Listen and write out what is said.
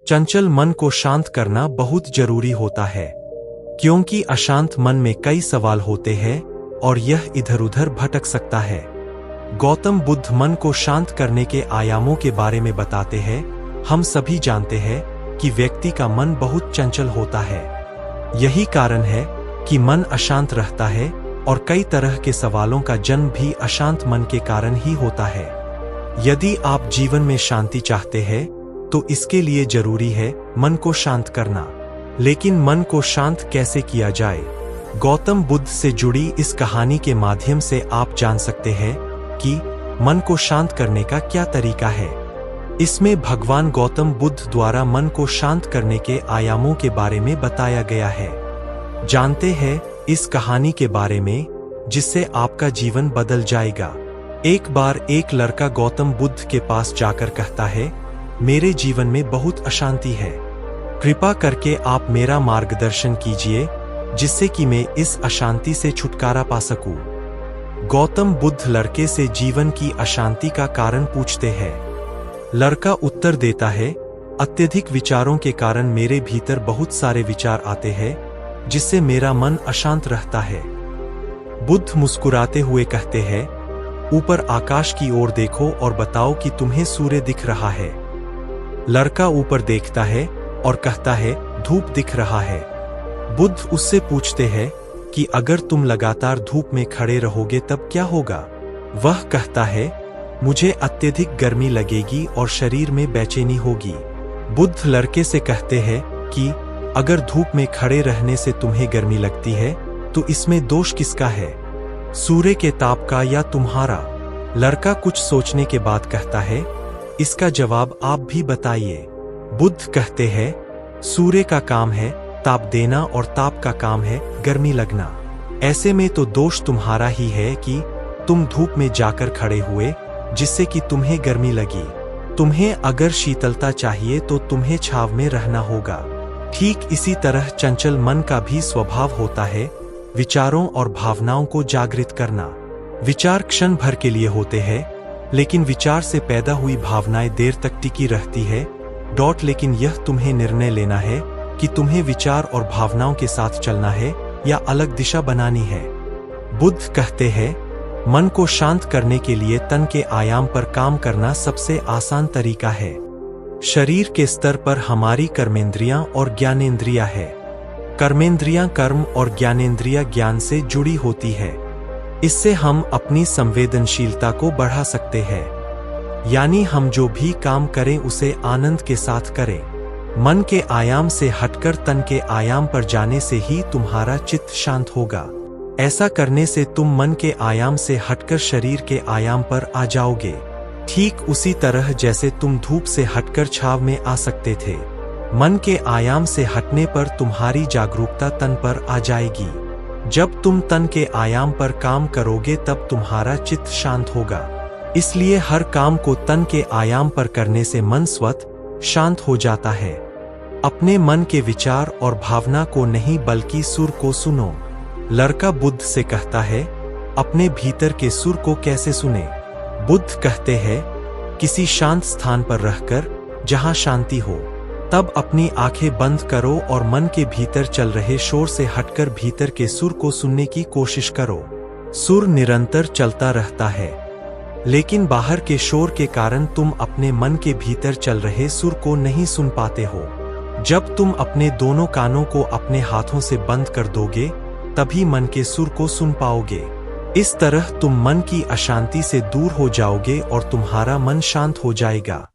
चंचल मन को शांत करना बहुत जरूरी होता है, क्योंकि अशांत मन में कई सवाल होते हैं और यह इधर उधर भटक सकता है। गौतम बुद्ध मन को शांत करने के आयामों के बारे में बताते हैं। हम सभी जानते हैं कि व्यक्ति का मन बहुत चंचल होता है। यही कारण है कि मन अशांत रहता है और कई तरह के सवालों का जन्म भी अशांत मन के कारण ही होता है। यदि आप जीवन में शांति चाहते हैं तो इसके लिए जरूरी है मन को शांत करना। लेकिन मन को शांत कैसे किया जाए? गौतम बुद्ध से जुड़ी इस कहानी के माध्यम से आप जान सकते हैं कि मन को शांत करने का क्या तरीका है। इसमें भगवान गौतम बुद्ध द्वारा मन को शांत करने के आयामों के बारे में बताया गया है। जानते हैं इस कहानी के बारे में, जिससे आपका जीवन बदल जाएगा। एक बार एक लड़का गौतम बुद्ध के पास जाकर कहता है, मेरे जीवन में बहुत अशांति है, कृपा करके आप मेरा मार्गदर्शन कीजिए जिससे कि मैं इस अशांति से छुटकारा पा सकूं। गौतम बुद्ध लड़के से जीवन की अशांति का कारण पूछते हैं। लड़का उत्तर देता है, अत्यधिक विचारों के कारण मेरे भीतर बहुत सारे विचार आते हैं जिससे मेरा मन अशांत रहता है। बुद्ध मुस्कुराते हुए कहते हैं, ऊपर आकाश की ओर देखो और बताओ कि तुम्हें सूर्य दिख रहा है। लड़का ऊपर देखता है और कहता है, धूप दिख रहा है। बुद्ध उससे पूछते हैं कि अगर तुम लगातार धूप में खड़े रहोगे तब क्या होगा? वह कहता है, मुझे अत्यधिक गर्मी लगेगी और शरीर में बेचैनी होगी। बुद्ध लड़के से कहते हैं कि अगर धूप में खड़े रहने से तुम्हें गर्मी लगती है तो इसमें दोष किसका है, सूर्य के ताप का या तुम्हारा? लड़का कुछ सोचने के बाद कहता है, इसका जवाब आप भी बताइए। बुद्ध कहते हैं, सूर्य का काम है ताप देना और ताप का काम है गर्मी लगना। ऐसे में तो दोष तुम्हारा ही है कि तुम धूप में जाकर खड़े हुए जिससे कि तुम्हें गर्मी लगी। तुम्हें अगर शीतलता चाहिए तो तुम्हें छांव में रहना होगा। ठीक इसी तरह चंचल मन का भी स्वभाव होता है, विचारों और भावनाओं को जागृत करना। विचार क्षण भर के लिए होते हैं, लेकिन विचार से पैदा हुई भावनाएं देर तक टिकी रहती है। लेकिन यह तुम्हें निर्णय लेना है कि तुम्हें विचार और भावनाओं के साथ चलना है या अलग दिशा बनानी है। बुद्ध कहते हैं, मन को शांत करने के लिए तन के आयाम पर काम करना सबसे आसान तरीका है। शरीर के स्तर पर हमारी कर्मेंद्रियां और ज्ञानेंद्रियां है। कर्मेंद्रियां कर्म और ज्ञानेंद्रियां ज्ञान से जुड़ी होती है। इससे हम अपनी संवेदनशीलता को बढ़ा सकते हैं, यानी हम जो भी काम करें उसे आनंद के साथ करें। मन के आयाम से हटकर तन के आयाम पर जाने से ही तुम्हारा चित्त शांत होगा। ऐसा करने से तुम मन के आयाम से हटकर शरीर के आयाम पर आ जाओगे। ठीक उसी तरह जैसे तुम धूप से हटकर छांव में आ सकते थे। मन के आयाम से हटने पर तुम्हारी जागरूकता तन पर आ जाएगी। जब तुम तन के आयाम पर काम करोगे तब तुम्हारा चित्त शांत होगा। इसलिए हर काम को तन के आयाम पर करने से मन स्वतः शांत हो जाता है। अपने मन के विचार और भावना को नहीं बल्कि सुर को सुनो। लड़का बुद्ध से कहता है, अपने भीतर के सुर को कैसे सुने? बुद्ध कहते हैं, किसी शांत स्थान पर रहकर जहां शांति हो, तब अपनी आंखें बंद करो और मन के भीतर चल रहे शोर से हटकर भीतर के सुर को सुनने की कोशिश करो। सुर निरंतर चलता रहता है, लेकिन बाहर के शोर के कारण तुम अपने मन के भीतर चल रहे सुर को नहीं सुन पाते हो। जब तुम अपने दोनों कानों को अपने हाथों से बंद कर दोगे तभी मन के सुर को सुन पाओगे। इस तरह तुम मन की अशांति से दूर हो जाओगे और तुम्हारा मन शांत हो जाएगा।